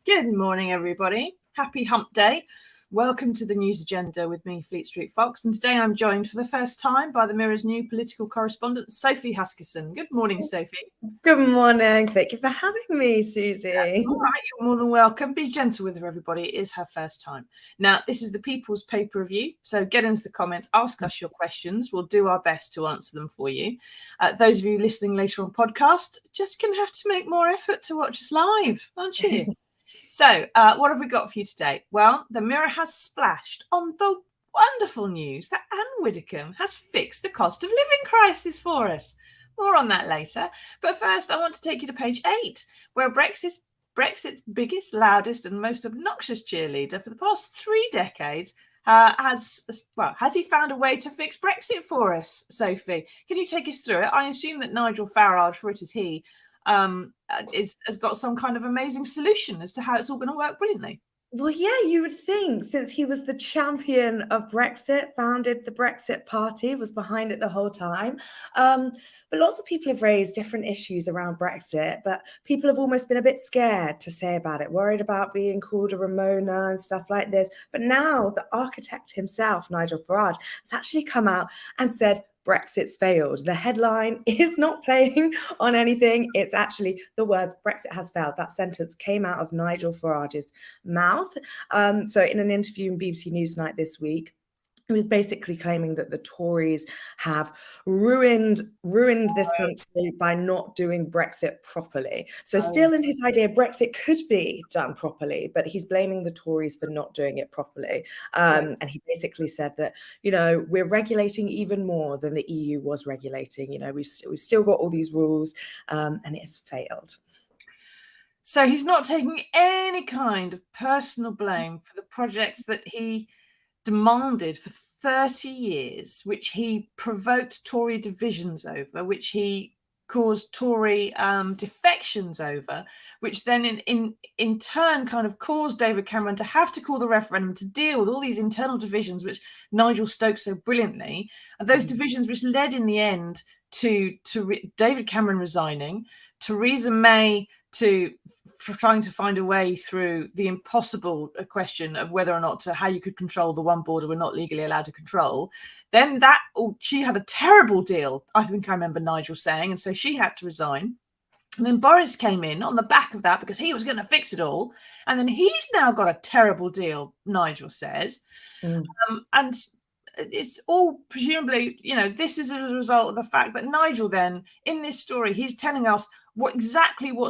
Good morning, everybody. Happy hump day. Welcome to the news agenda with me, Fleet Street Fox. And today I'm joined for the first time by the Mirror's new political correspondent, Sophie Huskisson. Good morning, Sophie. Good morning. Thank you for having me, Susie. That's all right. You're more than welcome. Be gentle with her, everybody. It is her first time. Now, this is the People's Pay-Per-View. So get into the comments, ask us your questions. We'll do our best to answer them for you. Those of you listening later on podcast, just going to have to make more effort to watch us live, aren't you? So, what have we got for you today? Well, the Mirror has splashed on the wonderful news that Ann Widdecombe has fixed the cost of living crisis for us. More on that later. But first, I want to take you to page 8, where Brexit's biggest, loudest, and most obnoxious cheerleader for the past 3 decades has he found a way to fix Brexit for us, Sophie? Can you take us through it? I assume that Nigel Farage, for it is he, has got some kind of amazing solution as to how it's all going to work brilliantly. Well, yeah, you would think, since he was the champion of Brexit, founded the Brexit Party, was behind it the whole time. But lots of people have raised different issues around Brexit, but people have almost been a bit scared to say about it, worried about being called a Ramona and stuff like this. But now the architect himself, Nigel Farage, has actually come out and said, Brexit's failed. The headline is not playing on anything. It's actually the words Brexit has failed. That sentence came out of Nigel Farage's mouth. So in an interview in BBC Newsnight this week, he was basically claiming that the Tories have ruined this country by not doing Brexit properly. So still in his idea, Brexit could be done properly, but he's blaming the Tories for not doing it properly. And he basically said that, we're regulating even more than the EU was regulating. We've still got all these rules, and it has failed. So he's not taking any kind of personal blame for the projects that he demanded for 30 years, which he provoked Tory divisions over, which he caused Tory defections over, which then in turn kind of caused David Cameron to have to call the referendum to deal with all these internal divisions, which Nigel stoked so brilliantly, and those divisions which led in the end to David Cameron resigning, Theresa May trying to find a way through the impossible question of whether or not how you could control the one border we're not legally allowed to control. Then she had a terrible deal, I think I remember Nigel saying, and so she had to resign. And then Boris came in on the back of that because he was going to fix it all. And then he's now got a terrible deal, Nigel says. And it's all presumably, this is as a result of the fact that Nigel then, in this story, he's telling us what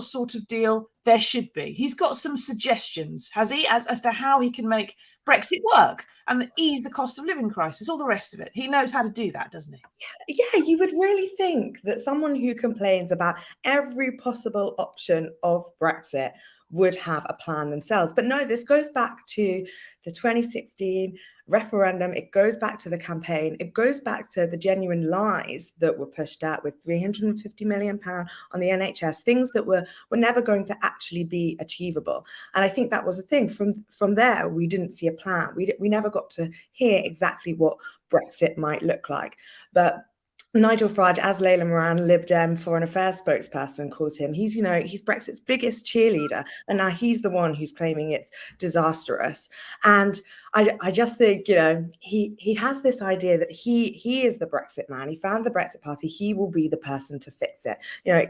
sort of deal there should be. He's got some suggestions, has he, as to how he can make Brexit work and ease the cost of living crisis, all the rest of it. He knows how to do that, doesn't he? Yeah, you would really think that someone who complains about every possible option of Brexit would have a plan themselves. But no, this goes back to the 2016 referendum. It goes back to the campaign. It goes back to the genuine lies that were pushed out with £350 million on the NHS, things that were never going to actually be achievable. And I think that was the thing. From there, we didn't see a plan. We never got to hear exactly what Brexit might look like. But Nigel Farage, as Layla Moran, Lib Dem Foreign Affairs spokesperson, calls him, he's Brexit's biggest cheerleader, and now he's the one who's claiming it's disastrous. And I just think, he has this idea that he is the Brexit man. He founded the Brexit Party. He will be the person to fix it.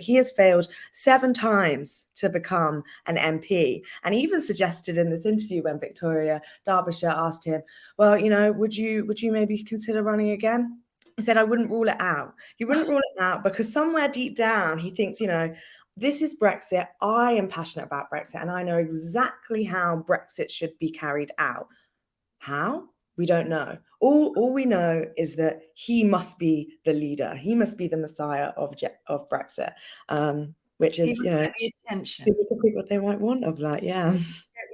He has failed 7 times to become an MP. And he even suggested in this interview when Victoria Derbyshire asked him, well, would you maybe consider running again? He said, I wouldn't rule it out. He wouldn't rule it out because somewhere deep down, he thinks, this is Brexit. I am passionate about Brexit and I know exactly how Brexit should be carried out. How? We don't know. All we know is that he must be the leader. He must be the messiah of Brexit, which is, get the attention. What they might want of that, yeah. Get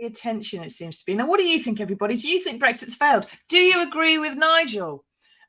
the attention, it seems to be. Now, what do you think, everybody? Do you think Brexit's failed? Do you agree with Nigel?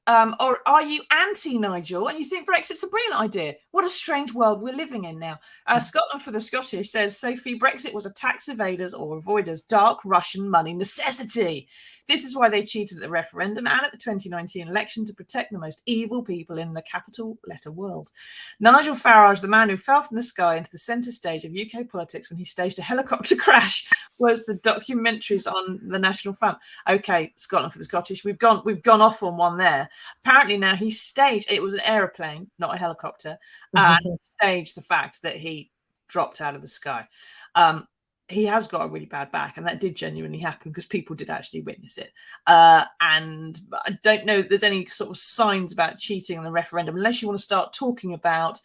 Or are you anti-Nigel and you think Brexit's a brilliant idea? What a strange world we're living in now. Scotland for the Scottish says, Sophie, Brexit was a tax evaders or avoiders dark Russian money necessity. This is why they cheated at the referendum and at the 2019 election to protect the most evil people in the capital letter world. Nigel Farage, the man who fell from the sky into the centre stage of UK politics when he staged a helicopter crash, was the documentaries on the National Front. Okay, Scotland for the Scottish. We've gone off on one there. Apparently now he staged, it was an aeroplane, not a helicopter, and staged the fact that he dropped out of the sky. He has got a really bad back, and that did genuinely happen because people did actually witness it. And I don't know that there's any sort of signs about cheating on the referendum, unless you want to start talking about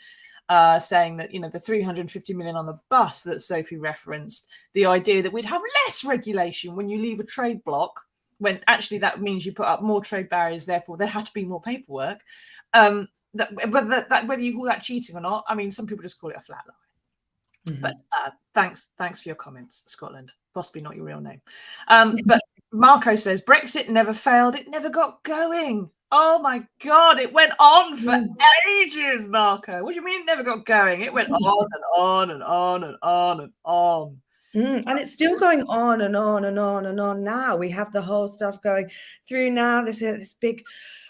saying that, the 350 million on the bus that Sophie referenced, the idea that we'd have less regulation when you leave a trade block, when actually that means you put up more trade barriers, therefore there had to be more paperwork. Whether you call that cheating or not, I mean, some people just call it a flat lie. But thanks for your comments, Scotland. Possibly not your real name. But Marco says Brexit never failed. It never got going. Oh my God, it went on for ages, Marco. What do you mean it never got going? It went on and on and on and on and on. And it's still going on and on and on and on now. We have the whole stuff going through now. This big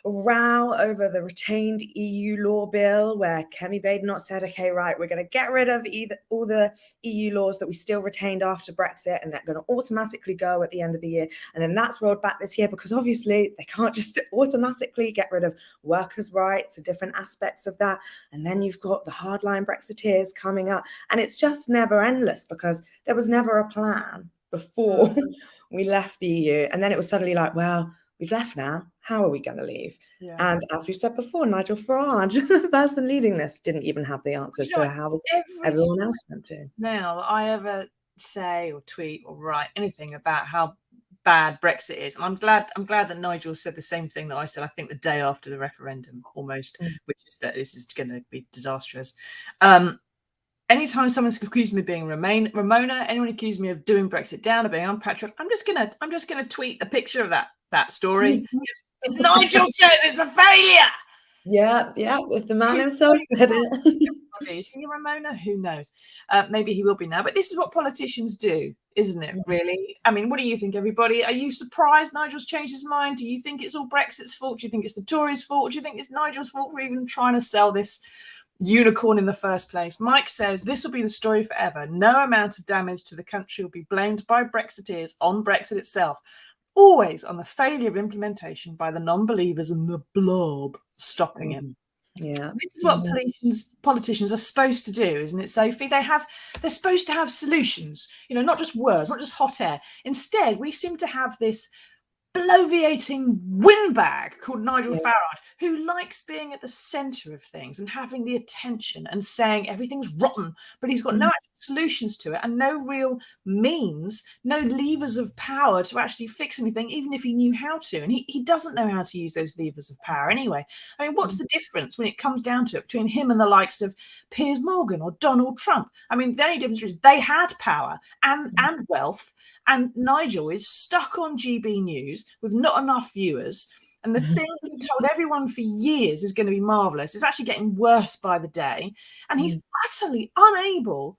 row over the retained EU law bill where Kemi Badenoch said, okay, right, we're going to get rid of all the EU laws that we still retained after Brexit, and they're going to automatically go at the end of the year. And then that's rolled back this year because obviously they can't just automatically get rid of workers' rights and different aspects of that. And then you've got the hardline Brexiteers coming up. And it's just never endless because there was never a plan before we left the EU. And then it was suddenly like, well, we've left now. How are we going to leave? Yeah. And as we've said before, Nigel Farage, the person leading this, didn't even have the answers. So how was everyone else meant to? Now that I ever say or tweet or write anything about how bad Brexit is, and I'm glad that Nigel said the same thing that I said, I think the day after the referendum almost, which is that this is going to be disastrous. Anytime someone's accused me of being Ramona, anyone accused me of doing Brexit down or being unpatriotic, I'm just gonna tweet a picture of that story. Nigel says it's a failure. Yeah. If the man himself said it. Is he Ramona? Who knows? Maybe he will be now. But this is what politicians do, isn't it? Really? I mean, what do you think, everybody? Are you surprised Nigel's changed his mind? Do you think it's all Brexit's fault? Do you think it's the Tories' fault? Do you think it's Nigel's fault for even trying to sell this unicorn in the first place? Mike says this will be the story forever. No amount of damage to the country will be blamed by Brexiteers on Brexit itself, always on the failure of implementation by the non-believers and the blob stopping it. Yeah, this is what politicians are supposed to do, isn't it, Sophie? They're supposed to have solutions, not just words, not just hot air. Instead, we seem to have this bloviating windbag called Nigel Farage, who likes being at the centre of things and having the attention and saying everything's rotten, but he's got no actual solutions to it and no real means, no levers of power to actually fix anything, even if he knew how to. And he doesn't know how to use those levers of power anyway. I mean, what's the difference when it comes down to it between him and the likes of Piers Morgan or Donald Trump? I mean, the only difference is they had power and wealth, and Nigel is stuck on GB News with not enough viewers. And the thing he told everyone for years is going to be marvellous is actually getting worse by the day. And he's utterly unable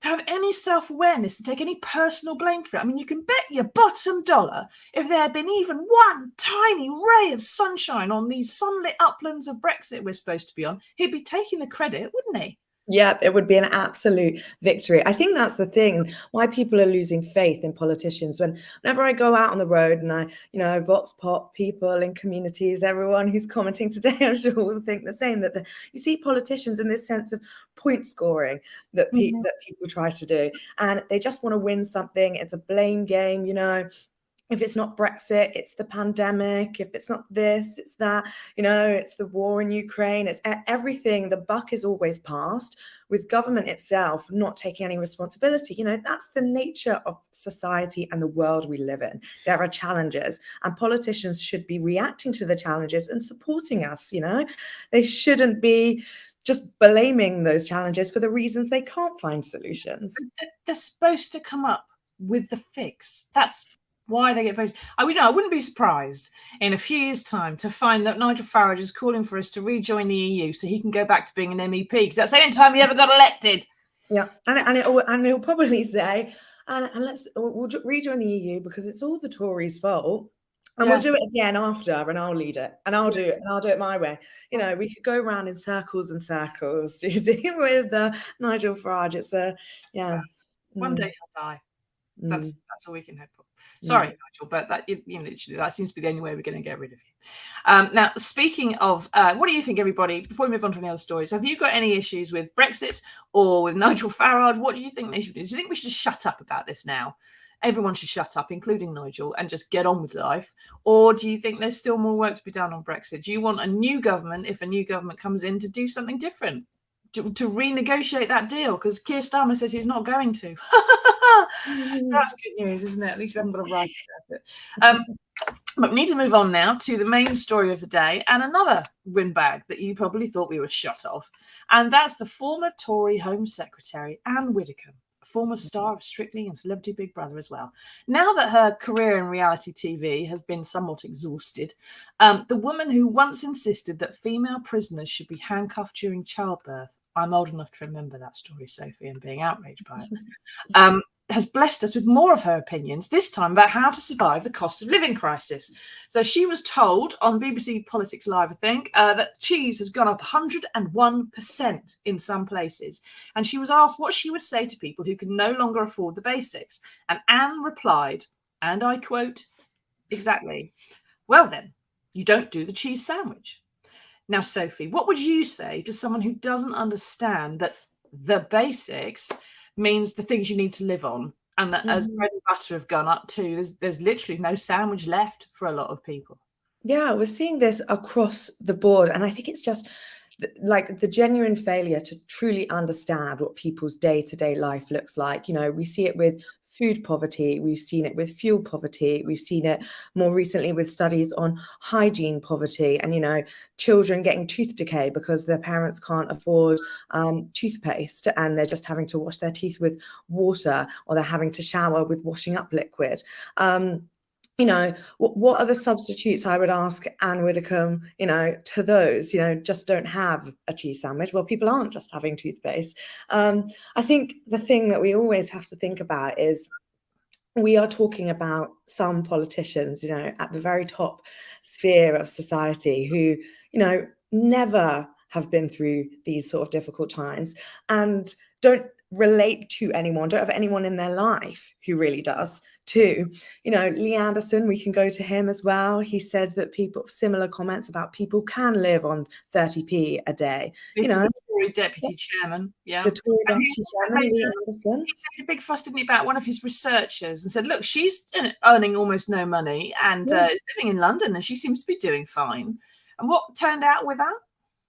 to have any self-awareness to take any personal blame for it. I mean, you can bet your bottom dollar if there had been even one tiny ray of sunshine on these sunlit uplands of Brexit we're supposed to be on, he'd be taking the credit, wouldn't he? Yeah, it would be an absolute victory. I think that's the thing, why people are losing faith in politicians. Whenever I go out on the road and I, vox pop people in communities, everyone who's commenting today, I'm sure will think the same, that you see politicians in this sense of point scoring that people try to do. And they just want to win something. It's a blame game, If it's not Brexit, it's the pandemic. If it's not this, it's that. It's the war in Ukraine. It's everything. The buck is always passed, with government itself not taking any responsibility. That's the nature of society and the world we live in. There are challenges, and politicians should be reacting to the challenges and supporting us. They shouldn't be just blaming those challenges for the reasons they can't find solutions. They're supposed to come up with the fix. That's why they get voted. I wouldn't be surprised in a few years' time to find that Nigel Farage is calling for us to rejoin the EU so he can go back to being an MEP, because that's the only time he ever got elected. Yeah, and he'll probably say, we'll rejoin the EU because it's all the Tories' fault. And we'll do it again after, and I'll lead it, and I'll do it, and I'll do it my way. You know, we could go around in circles and circles, you see, with Nigel Farage. It's one day he'll die. That's all we can hope for. Sorry, Nigel, but that literally that seems to be the only way we're going to get rid of you. Now, speaking of, what do you think, everybody? Before we move on to any other stories, have you got any issues with Brexit or with Nigel Farage? What do you think they should do? Do you think we should just shut up about this now? Everyone should shut up, including Nigel, and just get on with life? Or do you think there's still more work to be done on Brexit? Do you want a new government, if a new government comes in, to do something different? To renegotiate that deal? Because Keir Starmer says he's not going to. So that's good news, isn't it? At least we haven't got to write about it. But we need to move on now to the main story of the day, and another windbag that you probably thought we were shut off. And that's the former Tory Home Secretary, Ann Widdecombe, former star of Strictly and Celebrity Big Brother as well. Now that her career in reality TV has been somewhat exhausted, the woman who once insisted that female prisoners should be handcuffed during childbirth — I'm old enough to remember that story, Sophie, and being outraged by it — has blessed us with more of her opinions, this time about how to survive the cost of living crisis. So she was told on BBC Politics Live, I think, that cheese has gone up 101% in some places. And she was asked what she would say to people who can no longer afford the basics. And Anne replied, and I quote, exactly, well then, you don't do the cheese sandwich. Now, Sophie, what would you say to someone who doesn't understand that the basics means the things you need to live on, and that as bread and butter have gone up too, there's literally no sandwich left for a lot of people? Yeah, we're seeing this across the board, and I think it's just like the genuine failure to truly understand what people's day-to-day life looks like. You know, we see it with food poverty, we've seen it with fuel poverty, we've seen it more recently with studies on hygiene poverty, and, you know, children getting tooth decay because their parents can't afford toothpaste, and they're just having to wash their teeth with water, or they're having to shower with washing up liquid. You know, what are the substitutes, I would ask Ann Widdecombe, you know, to those, you know, just don't have a cheese sandwich? Well, people aren't just having toothpaste. I think the thing that we always have to think about is we are talking about some politicians, you know, at the very top sphere of society who, you know, never have been through these sort of difficult times and don't relate to anyone, don't have anyone in their life who really does too. You know, Lee Anderson, we can go to him as well. He said that people, similar comments about people can live on 30p a day. This you know, is the Tory deputy chairman, the Tory deputy chairman, Lee Anderson. He made a big fuss, didn't he, about one of his researchers, and said, look, she's earning almost no money and is living in London, and she seems to be doing fine. And what turned out with that?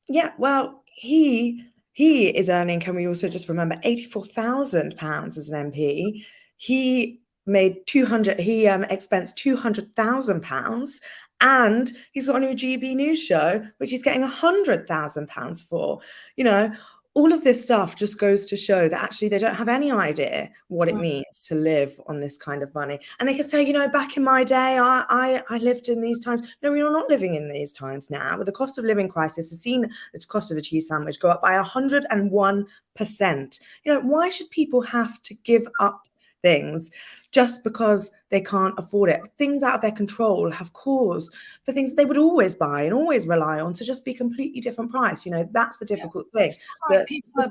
Yeah, well, he is earning, can we also just remember, £84,000 as an MP. He made he expensed £200,000, and he's got a new GB News show which he's getting £100,000 for. You know, all of this stuff just goes to show that actually they don't have any idea what it means to live on this kind of money. And they can say, you know, back in my day, I lived in these times. No, we're not living in these times now. But the cost of living crisis has seen the cost of a cheese sandwich go up by 101%. You know, why should people have to give up things just because they can't afford it? Things out of their control have cause for things they would always buy and always rely on to just be completely different price. You know, that's the difficult thing. Right. People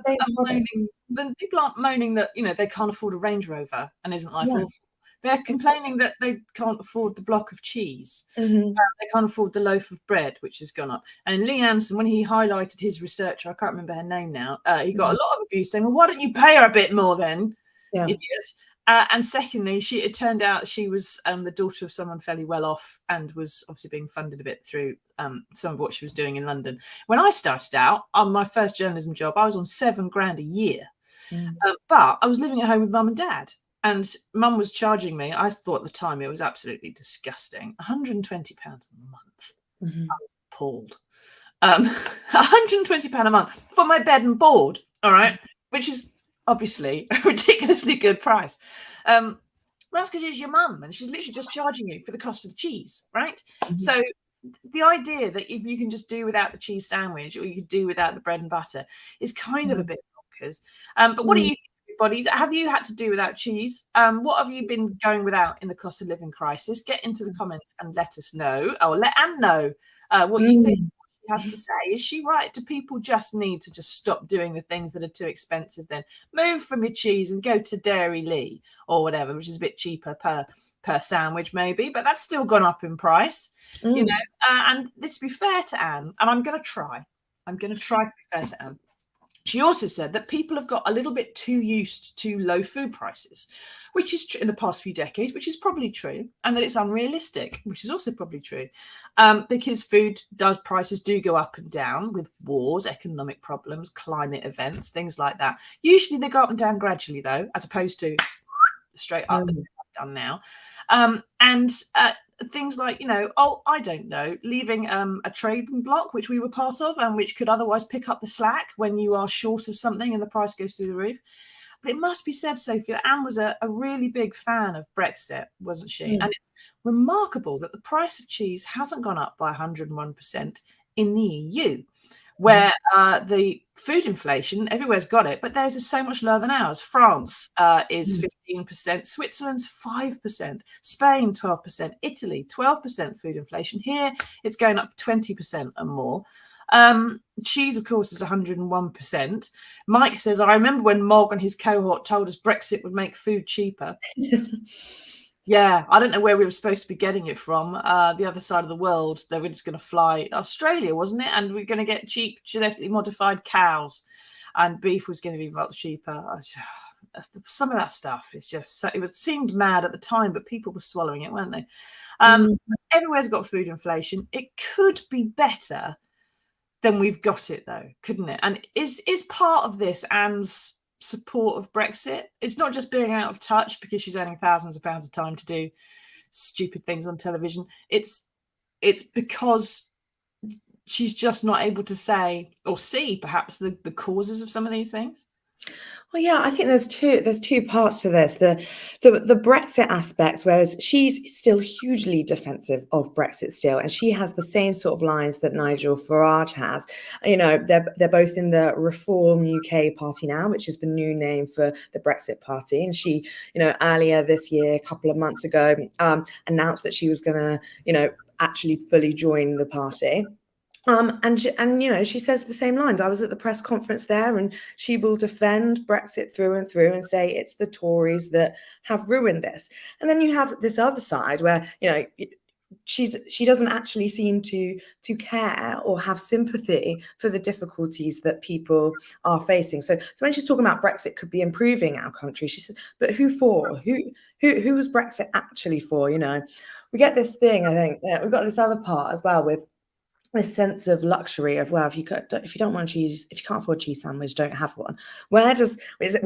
aren't moaning that, you know, they can't afford a Range Rover and isn't life awful. They're complaining that they can't afford the block of cheese. They can't afford the loaf of bread, which has gone up. And Lee Anderson, when he highlighted his researcher, I can't remember her name now, he got a lot of abuse saying, well, why don't you pay her a bit more then, idiot? And secondly, it turned out she was the daughter of someone fairly well off and was obviously being funded a bit through some of what she was doing in London. When I started out on my first journalism job, I was on £7,000 a year. But I was living at home with mum and dad. And mum was charging me, I thought at the time it was absolutely disgusting, £120 a month. I was appalled. £120 a month for my bed and board, all right, which is obviously a ridiculously good price. That's because it's your mum and she's literally just charging you for the cost of the cheese, right? So the idea that you can just do without the cheese sandwich or you could do without the bread and butter is kind of a bit bonkers. But what do you think, everybody. Have you had to do without cheese? What have you been going without in the cost of living crisis? Get into the comments and let us know, or let Anne know what you think she has to say. Is she right? Do people just need to just stop doing the things that are too expensive? Then move from your cheese and go to Dairy Lee or whatever, which is a bit cheaper per sandwich maybe, but that's still gone up in price, you know. And let's be fair to Anne, and I'm going to try to be fair to Anne. She also said that people have got a little bit too used to low food prices, which is true in the past few decades, which is probably true, and that it's unrealistic, which is also probably true, because prices do go up and down with wars, economic problems, climate events, things like that. Usually they go up and down gradually, though, as opposed to straight up as I've done now. And things like, you know, I don't know, leaving a trading block, which we were part of and which could otherwise pick up the slack when you are short of something and the price goes through the roof. But it must be said, Sophie, that Anne was a really big fan of Brexit, wasn't she? And it's remarkable that the price of cheese hasn't gone up by 101% in the EU, where the food inflation, everywhere's got it, but theirs is so much lower than ours. France is 15%, Switzerland's 5%, Spain 12%, Italy 12% food inflation. Here, it's going up 20% and more. Cheese, of course, is 101%. Mike says, I remember when Mog and his cohort told us Brexit would make food cheaper. Yeah, I don't know where we were supposed to be getting it from. The other side of the world, they were just going to fly Australia, wasn't it? And we're going to get cheap genetically modified cows, and beef was going to be much cheaper. Some of that stuff is just seemed mad at the time, but people were swallowing it, weren't they? Everywhere's got food inflation. It could be better than we've got it, though, couldn't it? And is part of this Anne's support of Brexit? It's not just being out of touch because she's earning thousands of pounds a time to do stupid things on television. It's because she's just not able to say or see perhaps the causes of some of these things. Well, yeah, I think there's two parts to this. The Brexit aspect, whereas she's still hugely defensive of Brexit still, and she has the same sort of lines that Nigel Farage has. You know, they're both in the Reform UK Party now, which is the new name for the Brexit Party. And she, you know, earlier this year, a couple of months ago, announced that she was going to, you know, actually fully join the party. And you know, she says the same lines. I was at the press conference there, and she will defend Brexit through and through and say it's the Tories that have ruined this. And then you have this other side where, you know, she doesn't actually seem to care or have sympathy for the difficulties that people are facing. So when she's talking about Brexit could be improving our country, she said, but who for? Who was Brexit actually for? You know, we get this thing. I think we've got this other part as well with this sense of luxury of, well, if you don't want cheese, if you can't afford a cheese sandwich, don't have one. We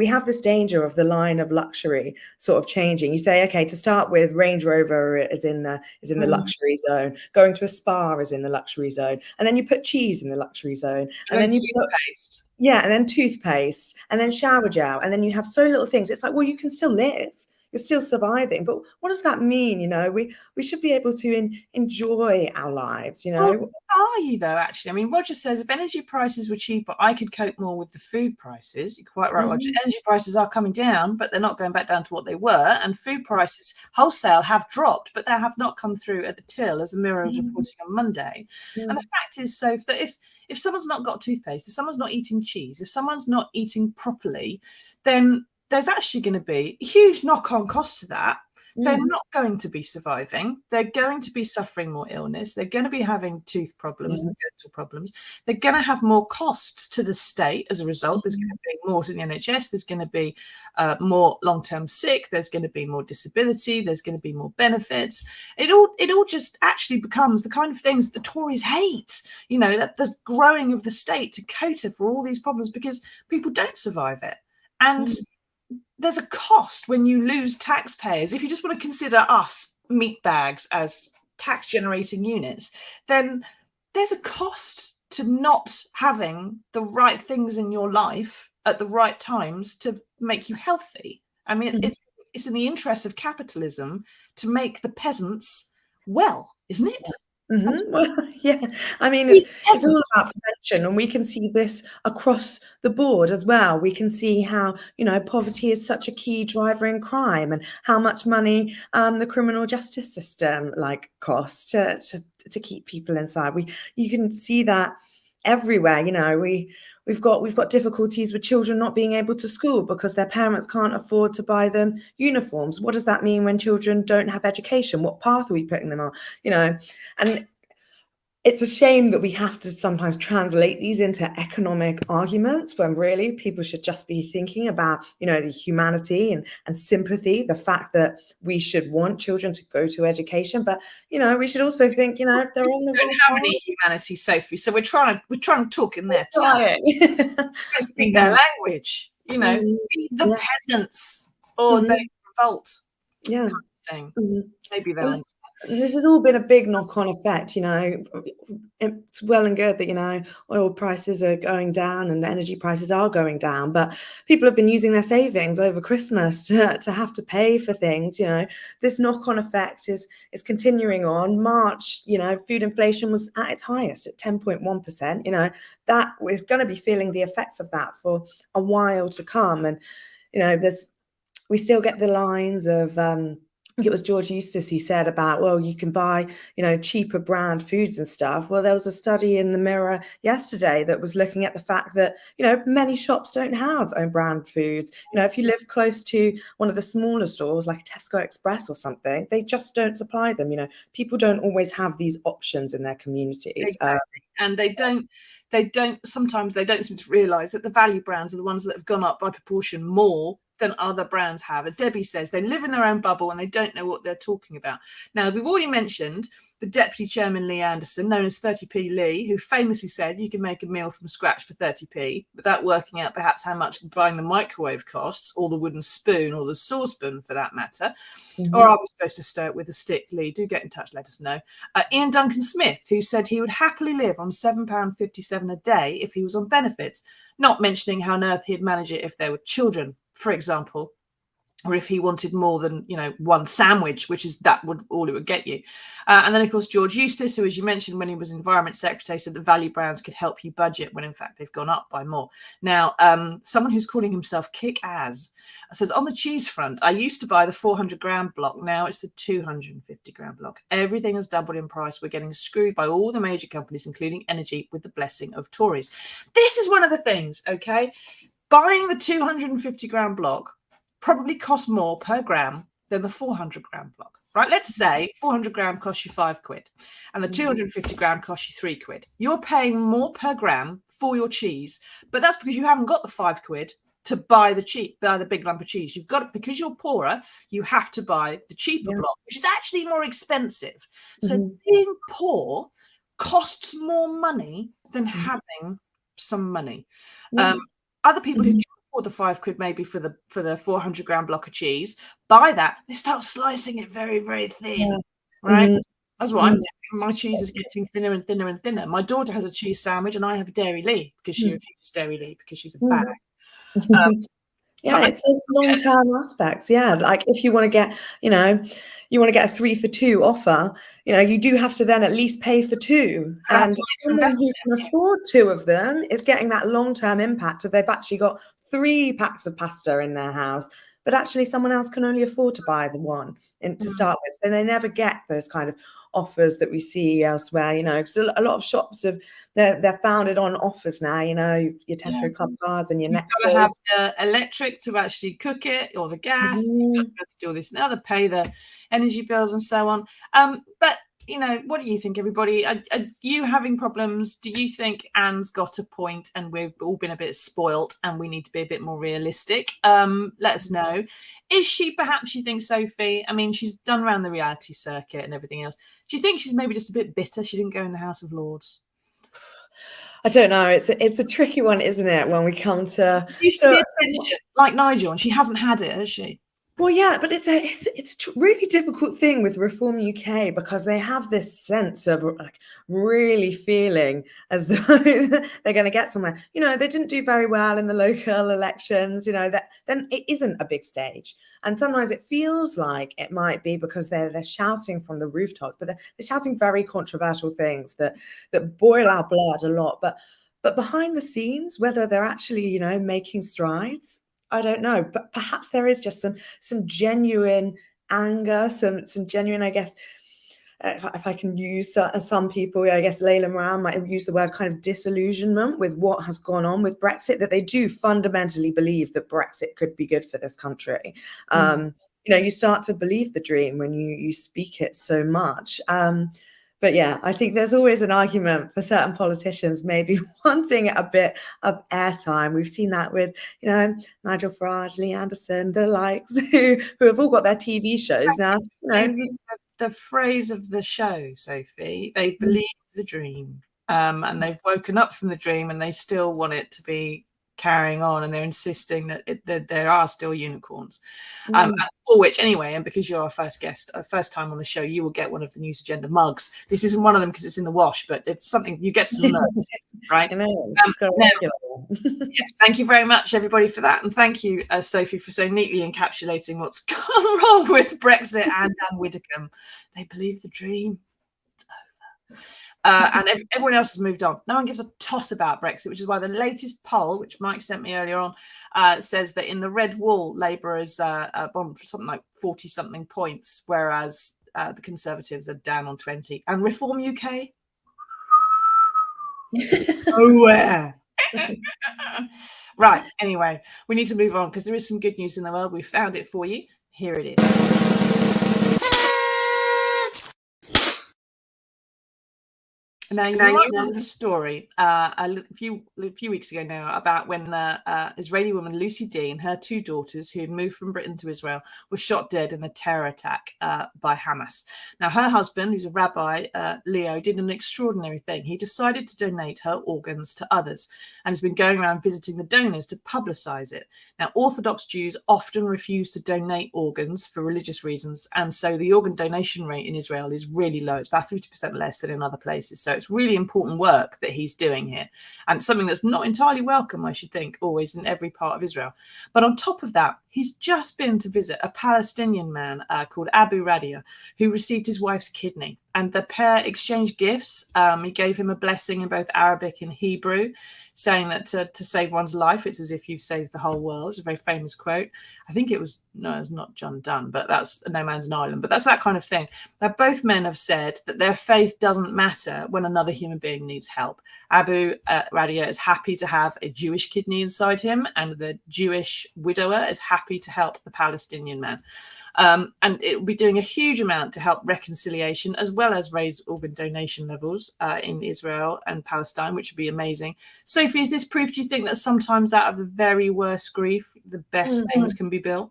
have this danger of the line of luxury sort of changing. You say, okay, to start with, Range Rover is in the luxury zone. Going to a spa is in the luxury zone, and then you put cheese in the luxury zone, and then you put toothpaste. Yeah, and then toothpaste, and then shower gel, and then you have so little things. It's like, well, you can still live. You're still surviving, but what does that mean? You know, we should be able to enjoy our lives. You know, well, are you though? Actually, I mean, Roger says if energy prices were cheaper, I could cope more with the food prices. You're quite right, Roger. Energy prices are coming down, but they're not going back down to what they were. And food prices wholesale have dropped, but they have not come through at the till, as the Mirror was reporting on Monday. And the fact is, so that if someone's not got toothpaste, if someone's not eating cheese, if someone's not eating properly, then there's actually going to be a huge knock-on cost to that. They're not going to be surviving. They're going to be suffering more illness. They're going to be having tooth problems and dental problems. They're going to have more costs to the state as a result. There's going to be more to the NHS. There's going to be more long-term sick. There's going to be more disability. There's going to be more benefits. It all just actually becomes the kind of things that the Tories hate. You know, that the growing of the state to cater for all these problems because people don't survive it. And there's a cost when you lose taxpayers. If you just want to consider us meat bags as tax generating units, then there's a cost to not having the right things in your life at the right times to make you healthy. I mean, it's in the interest of capitalism to make the peasants well, isn't it? Well, yeah, I mean, These it's all peasants. about prevention, and we can see this across the board as well. We can see how, poverty is such a key driver in crime, and how much money the criminal justice system costs to keep people inside. You can see that everywhere. We've got difficulties with children not being able to school because their parents can't afford to buy them uniforms. What does that mean when children don't have education? What path are we putting them on? And it's a shame that we have to sometimes translate these into economic arguments when really people should just be thinking about, the humanity and sympathy, the fact that we should want children to go to education. But, we should also think, if they're on the Don't wrong have any humanity, Sophie. So we're trying to talk in their path, terms, and speak their language. Be the Yeah. peasants, or they revolt. Yeah. Kind of thing. Mhm. Maybe they'll understand. This has all been a big knock-on effect. It's well and good that, oil prices are going down and energy prices are going down, but people have been using their savings over Christmas to have to pay for things. This knock-on effect is continuing on. March, food inflation was at its highest at 10.1%. That we're going to be feeling the effects of that for a while to come. And we still get the lines of I think it was George Eustace who said about, well, you can buy, cheaper brand foods and stuff. Well, there was a study in the Mirror yesterday that was looking at the fact that, many shops don't have own brand foods. If you live close to one of the smaller stores like Tesco Express or something, they just don't supply them. People don't always have these options in their communities. Exactly. And sometimes they don't seem to realise that the value brands are the ones that have gone up by proportion more than other brands have. And Debbie says they live in their own bubble and they don't know what they're talking about. Now, we've already mentioned the Deputy Chairman Lee Anderson, known as 30p Lee, who famously said you can make a meal from scratch for 30p without working out perhaps how much buying the microwave costs, or the wooden spoon, or the saucepan for that matter. Or are we supposed to stir it with a stick, Lee? Do get in touch, let us know. Ian Duncan Smith, who said he would happily live on £7.57 a day if he was on benefits, not mentioning how on earth he'd manage it if there were children, for example, or if he wanted more than, one sandwich, that would all it would get you. And then, of course, George Eustace, who, as you mentioned, when he was Environment Secretary, said that value brands could help you budget when, in fact, they've gone up by more. Now, someone who's calling himself Kick-Ass says, on the cheese front, I used to buy the 400-gram block. Now it's the 250-gram block. Everything has doubled in price. We're getting screwed by all the major companies, including energy, with the blessing of Tories. This is one of the things, okay? Buying the 250-gram block probably costs more per gram than the 400-gram block, right? Let's say 400 gram costs you £5 and the 250 gram costs you £3. You're paying more per gram for your cheese, but that's because you haven't got the £5 to buy the big lump of cheese. You've got it because you're poorer. You have to buy the cheaper block, which is actually more expensive. So being poor costs more money than having some money. Other people who can afford the £5 maybe for the 400-gram block of cheese buy that. They start slicing it very, very thin, right? That's what I'm doing. My cheese is getting thinner and thinner and thinner. My daughter has a cheese sandwich and I have a Dairy Lee because she refuses Dairy Lee because she's a bag. It's those long-term aspects. Like if you want to get, a 3 for 2 offer, you do have to then at least pay for 2. And someone who can afford 2 of them is getting that long-term impact. So they've actually got 3 packs of pasta in their house, but actually someone else can only afford to buy the one to start with. And they never get those kind of offers that we see elsewhere, because a lot of shops they're founded on offers now, your Tesco Club cards and your Nectars. You've got to have the electric to actually cook it, or the gas. You've got to do all this now, to pay the energy bills and so on. But what do you think, everybody? Are you having problems? Do you think Anne's got a point and we've all been a bit spoilt and we need to be a bit more realistic? Let us know. Is she, perhaps you think, Sophie? I mean, she's done around the reality circuit and everything else. Do you think she's maybe just a bit bitter she didn't go in the House of Lords? I don't know. It's a tricky one, isn't it? When we come to used to be attention, like Nigel, and she hasn't had it, has she? Well, yeah, but it's a really difficult thing with Reform UK because they have this sense of like really feeling as though they're going to get somewhere. You know, they didn't do very well in the local elections. You know, that then it isn't a big stage, and sometimes it feels like it might be because they're shouting from the rooftops, but they're shouting very controversial things that boil our blood a lot. But behind the scenes, whether they're actually, you know, making strides, I don't know, but perhaps there is just some genuine anger, some genuine, I guess, if I can use some people, I guess Layla Moran might have used the word kind of disillusionment with what has gone on with Brexit, that they do fundamentally believe that Brexit could be good for this country. You know, you start to believe the dream when you speak it so much. But yeah, I think there's always an argument for certain politicians maybe wanting a bit of airtime. We've seen that with, you know, Nigel Farage, Lee Anderson, the likes, who have all got their TV shows now. You know, The phrase of the show, Sophie, they believe the dream, and they've woken up from the dream and they still want it to be carrying on, and they're insisting that there are still unicorns. For which, anyway, and because you're our first guest, first time on the show, you will get one of the News Agenda mugs. This isn't one of them because it's in the wash, but it's something you get some merch, right? Yes, thank you very much, everybody, for that, and thank you, Sophie, for so neatly encapsulating what's gone wrong with Brexit and Ann Widdecombe. They believe the dream. It's over. And everyone else has moved on. No one gives a toss about Brexit, which is why the latest poll, which Mike sent me earlier on, says that in the red wall, Labour is on for something like 40-something points, whereas the Conservatives are down on 20. And Reform UK? Nowhere. Right, anyway, we need to move on because there is some good news in the world. We found it for you. Here it is. Now, you might remember the story a few weeks ago now about when Israeli woman Lucy D and her two daughters, who had moved from Britain to Israel, were shot dead in a terror attack by Hamas. Now, her husband, who's a rabbi, Leo, did an extraordinary thing. He decided to donate her organs to others and has been going around visiting the donors to publicize it. Now, Orthodox Jews often refuse to donate organs for religious reasons, and so the organ donation rate in Israel is really low. It's about 50% less than in other places. So it's really important work that he's doing here, and something that's not entirely welcome, I should think, always in every part of Israel. But on top of that, he's just been to visit a Palestinian man called Abu Radia, who received his wife's kidney, and the pair exchanged gifts. He gave him a blessing in both Arabic and Hebrew, saying that to save one's life, it's as if you've saved the whole world. It's a very famous quote. I think it's not John Donne, but that's No Man's an Island. But that's that kind of thing. Now, both men have said that their faith doesn't matter when another human being needs help. Abu Radia is happy to have a Jewish kidney inside him, and the Jewish widower is happy to help the Palestinian man. And it will be doing a huge amount to help reconciliation, as well as raise organ donation levels in Israel and Palestine, which would be amazing. Sophie, is this proof, do you think, that sometimes out of the very worst grief, the best things can be built?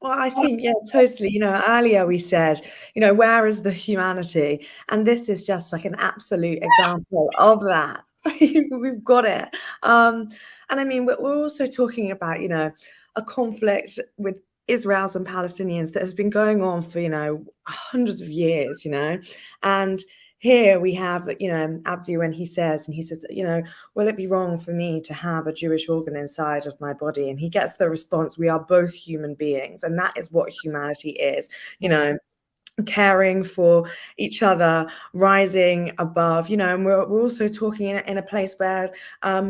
Well, I think, yeah, totally. You know, earlier we said, you know, where is the humanity? And this is just like an absolute example of that. We've got it. And I mean, we're also talking about, you know, a conflict with Israelis and Palestinians that has been going on for, you know, hundreds of years, you know, and here we have, you know, Abdi when he says, you know, will it be wrong for me to have a Jewish organ inside of my body? And he gets the response, we are both human beings. And that is what humanity is, you know, caring for each other, rising above, you know, and we're also talking in a place where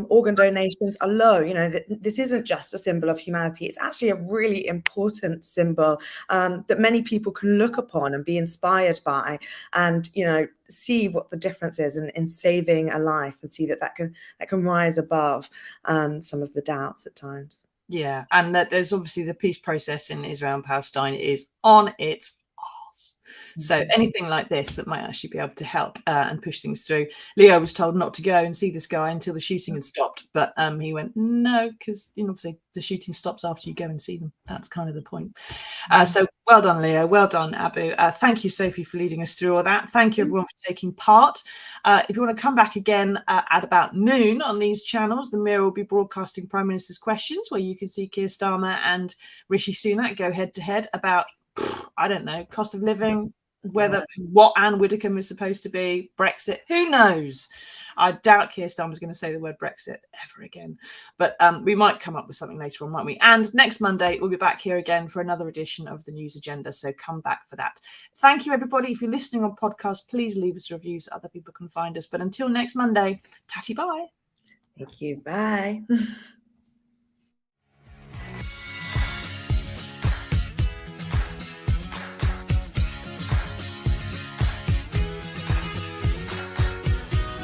organ donations are low. You know, this isn't just a symbol of humanity. It's actually a really important symbol that many people can look upon and be inspired by, and, you know, see what the difference is in saving a life, and see that can rise above some of the doubts at times. Yeah, and that there's obviously the peace process in Israel and Palestine is on its else. So anything like this that might actually be able to help and push things through. Leo was told not to go and see this guy until the shooting had stopped, but he went, no, because obviously the shooting stops after you go and see them. That's kind of the point. So well done, Leo. Well done, Abu. Thank you, Sophie, for leading us through all that. Thank you, everyone, for taking part. If you want to come back again at about noon on these channels, the Mirror will be broadcasting Prime Minister's Questions, where you can see Keir Starmer and Rishi Sunak go head to head about, I don't know, cost of living, what Ann Widdecombe is supposed to be, Brexit, who knows? I doubt Keir Starmer's going to say the word Brexit ever again, but we might come up with something later on, might we? And next Monday, we'll be back here again for another edition of the News Agenda, so come back for that. Thank you, everybody. If you're listening on podcast, please leave us reviews so other people can find us. But until next Monday, tatty bye. Thank you. Bye.